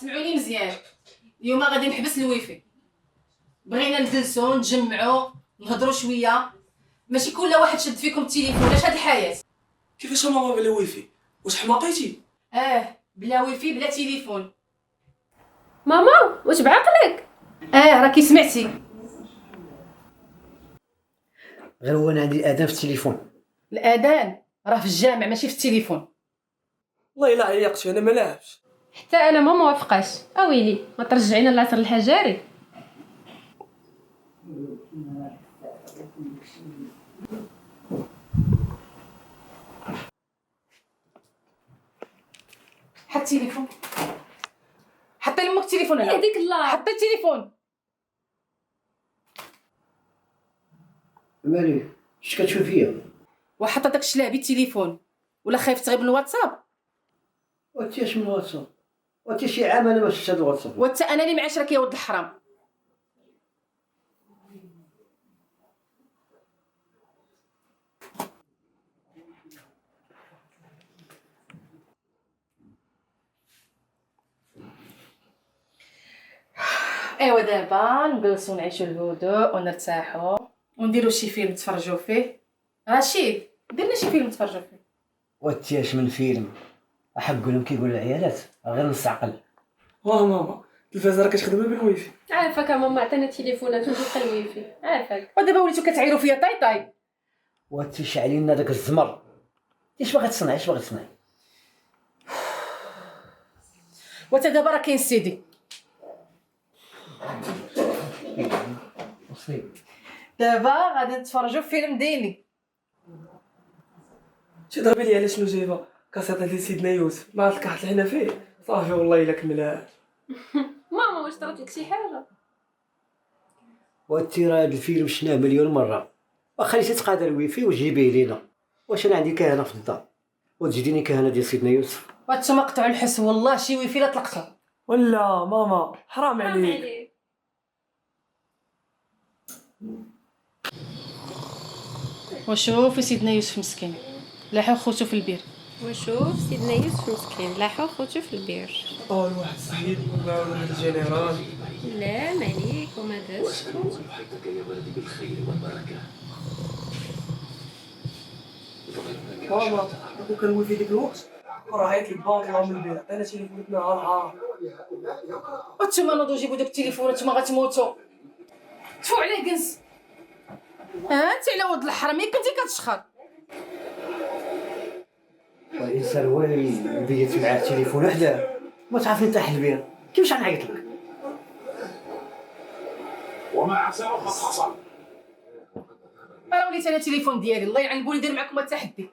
سمعوني مزيان. اليوم غادي نحبس الويفي. بغينا نجلسو نتجمعو نهضروا شويه، ماشي كل واحد شد فيكم التليفون. اش هاد الحياه؟ كيفاش ماما بلا ويفي؟ واش حماقيتي؟ بلا ويفي بلا تليفون. ماما واش بعقلك؟ راكي سمعتي. غير هو انا عندي الاذان في التليفون. الاذان راه في الجامع ماشي في التليفون. والله الا عيقتي انا ما لاعبش. حتى انا ما موافقاش. اويلي ما ترجعينا للعصر الحجري. حط التليفون، حطي لامك التليفون هنا. يهديك الله. حطي التليفون. مالي اش كتشوف فيا؟ وحط داك الشلابي التليفون، ولا خايف تغيب من الواتساب؟ وانت اش من الواتساب؟ وانت شي عام انا ما شفتش هاد الواتساب. وانت انا اللي معاشرك يا ولد الحرام. ايوا دابا نجلسو نعيشو الهدوء ونرتاحو ونديرو شي فيلم نتفرجو فيه. رشيد درنا شي فيلم نتفرجو فيه. وانت اش من فيلم؟ احق لهم كيقول العيالات غير نستعقل. ماما التلفازه راه كتخدم بالويفي. عافاك ماما عطينا تليفونات ودوك الويفي. عافاك. ودابا وليتو كتعيروا فيا طاي طاي. وانت شعلي لنا داك الزمر. اش باغي تصنعي اش باغي تصنعي؟ وانت دابا راه كاين سيدي. دابا غادي نتفرجوا في فيلم ديني. تضربي لي على شنو جايبه؟ كاسيطه ديال سيدنا يوسف مع الكحط اللي حنا فيه. صافي والله الا كملات. ماما واش طرات لك شي حاجه؟ وانت راه هاد الفيلم شناه مليون مره. واخا تتقادر الويفي وجيبيه لينا. واش انا عندي كهنه في الدار وتجديني كهنه ديال سيدنا يوسف؟ وانتوما قطعوا الحس والله شي ويفي لا طلقتو. ولا ماما حرام عليك. وشوفي سيدنا يوسف مسكين لاحو خوتو في البير. وشوف سيدنا يوسف مسكين لاحو خوتو في البير. الواحد صحيح ولا واحد الجنرال. لا ماليك وما دارش. ماما كون كان الويفي ديك الوقت راه عيط للبنك الله من البير عطينا تليفوناتنا نهار. وانتوما نوضوا جيبوا داك التليفون نتوما غتموتوا. تفوا عليه كنس. انت على ولد الحرام ياك كنتي كتشخر. والانسان هو اللي بيت معاه التليفون وحده ما تعرفي نطيح البير. كيفاش غنعيط لك؟ وما عساه قد حصل. راه وليت انا التليفون ديالي الله يعلم بولي داير معكم التحدي.